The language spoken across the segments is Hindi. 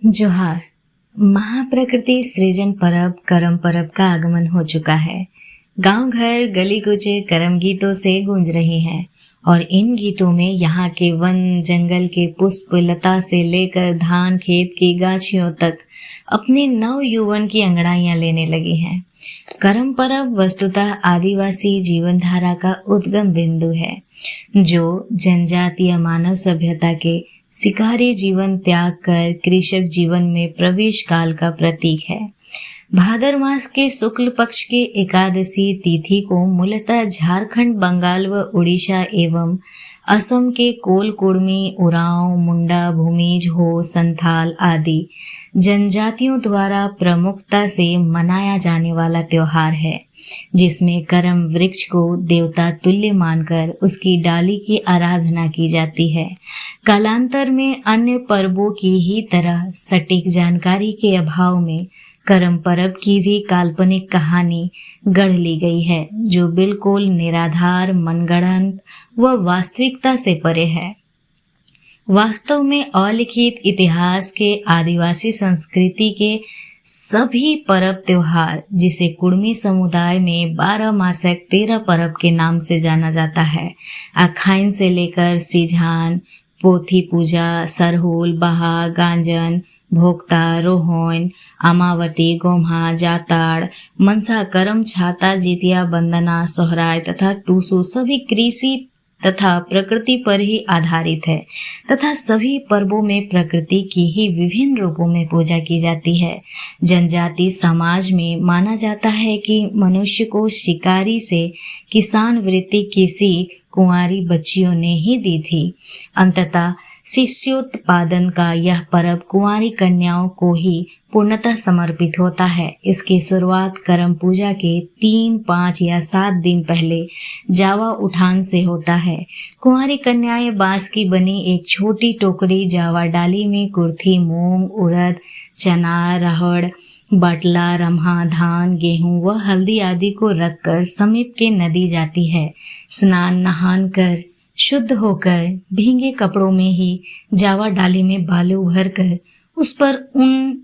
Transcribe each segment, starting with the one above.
जोहार। महाप्रकृति सृजन पर्व करम पर्व का आगमन हो चुका है। गांव घर गली कूचे करम गीतों से गूंज रही हैं और इन गीतों में यहाँ के वन जंगल के पुष्प लता से लेकर धान खेत की गाछियों तक अपने नव यौवन की अंगड़ाइयां लेने लगी हैं। करम पर्व वस्तुतः आदिवासी जीवन धारा का उद्गम बिंदु है, जो जनजातीय मानव सभ्यता के शिकारी जीवन त्याग कर कृषक जीवन में प्रवेश काल का प्रतीक है। भाद्र मास के शुक्ल पक्ष के एकादशी तिथि को मूलतः झारखंड, बंगाल व उड़ीसा एवं असम के कोल, कुड़मी, उरांव, मुंडा, भूमिज, हो, संथाल आदि जनजातियों द्वारा प्रमुखता से मनाया जाने वाला त्योहार है, जिसमें करम वृक्ष को देवता तुल्य मानकर उसकी डाली की आराधना की जाती है। कालांतर में अन्य पर्वों की ही तरह सटीक जानकारी के अभाव में करम पर्व की भी काल्पनिक कहानी गढ़ ली गई है, जो बिल्कुल निराधार, मनगढ़ंत व वास्तविकता से परे है। वास्तव में अलिखित इतिहास के आदिवासी संस्कृति के सभी पर्व त्योहार, जिसे कुड़मी समुदाय में 12 मासक 13 पर्व के नाम से जाना जाता है, अखाइन से लेकर सिझान, पोथी पूजा, सरहुल, बहा, गांजन, भोक्ता, रोहन, अमावती, गोम्हा, जाताड़, मनसा, करम, छाता, जितिया, बंदना, सोहराय तथा टूसू सभी कृषि तथा प्रकृति पर ही आधारित है तथा सभी पर्वों में प्रकृति की ही विभिन्न रूपों में पूजा की जाती है। जनजाति समाज में माना जाता है कि मनुष्य को शिकारी से किसान वृत्ति की सीख कुंवारी बच्चियों ने ही दी थी। अंततः शिष्योत्पादन का यह पर्व कुंवारी कन्याओं को ही पूर्णतः समर्पित होता है। इसकी शुरुआत करम पूजा के 3, 5 या 7 दिन पहले जावा उठान से होता है। कुंवारी कन्याएं बांस की बनी एक छोटी टोकरी जावा डाली में कुर्थी, मूंग, उड़द, चना, राहड़, बाटला, रम्हा, धान, गेहूं व हल्दी आदि को रखकर समीप के नदी जाती है। स्नान नहान कर शुद्ध होकर भींगे कपड़ों में ही जावा डाली में बालू भरकर उस पर उन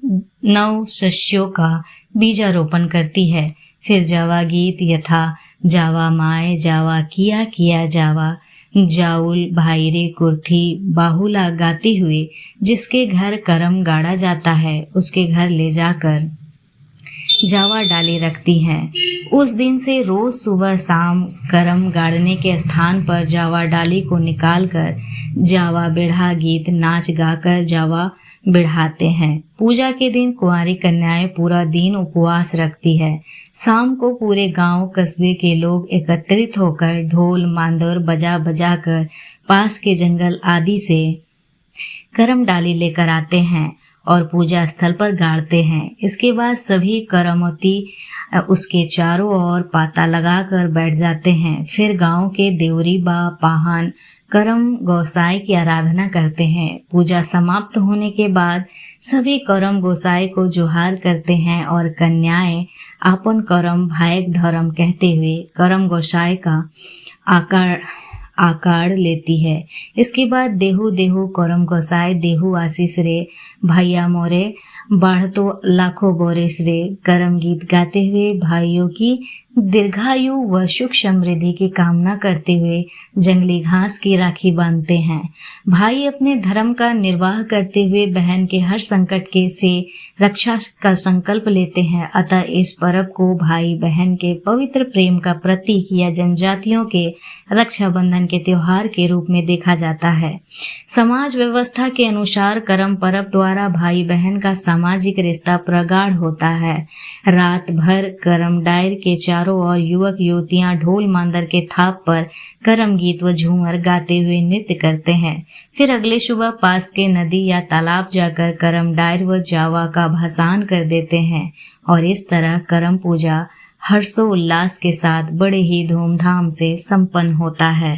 9 शस्यों का बीजारोपण करती है। फिर जावा गीत यथा जावा माए, जावा किया किया जावा, जाउल, भाईरे, कुर्थी, बाहुला गाते हुए जिसके घर करम गाड़ा जाता है, उसके घर ले जाकर जावा डाली रखती हैं। उस दिन से रोज सुबह शाम करम गाड़ने के स्थान पर जावा डाली को निकालकर जावा बिढ़ा गीत नाच गाकर जावा बिढ़ाते हैं। पूजा के दिन कुंवारी कन्याएं पूरा दिन उपवास रखती है। शाम को पूरे गांव कस्बे के लोग एकत्रित होकर ढोल मांदर बजा बजा कर पास के जंगल आदि से करम डाली लेकर आते हैं और पूजा स्थल पर गाड़ते हैं। इसके बाद सभी करमवती उसके चारों ओर पाता लगाकर बैठ जाते हैं। फिर गांव के देवरी बा पाहन करम गोसाई की आराधना करते हैं। पूजा समाप्त होने के बाद सभी करम गोसाई को जोहार करते हैं और कन्याएं आपन करम भायक धर्म कहते हुए करम गोसाई का आकार लेती है। इसके बाद देहु देहु करम गोसाई देहु आशीष रे, भैया मोरे बाढ़ तो लाखों बोरेस रे, करम गीत गाते हुए भाइयों की दीर्घायु व सुख समृद्धि की कामना करते हुए जंगली घास की राखी बांधते हैं। भाई अपने धर्म का निर्वाह करते हुए बहन के हर संकट के से रक्षा का संकल्प लेते हैं। अतः इस पर्व को भाई बहन के पवित्र प्रेम का प्रतीक या जनजातियों के रक्षाबंधन के त्योहार के रूप में देखा जाता है। समाज व्यवस्था के अनुसार करम पर्व द्वारा भाई बहन का सामाजिक रिश्ता प्रगाढ़ होता है। रात भर करम डायर के चारों और युवक युवतियां ढोल मांदर के थाप पर करम गीत व झूमर गाते हुए नृत्य करते हैं। फिर अगले सुबह पास के नदी या तालाब जाकर करम डायर व जावा का भसान कर देते हैं और इस तरह करम पूजा हर्षोल्लास के साथ बड़े ही धूमधाम से संपन्न होता है।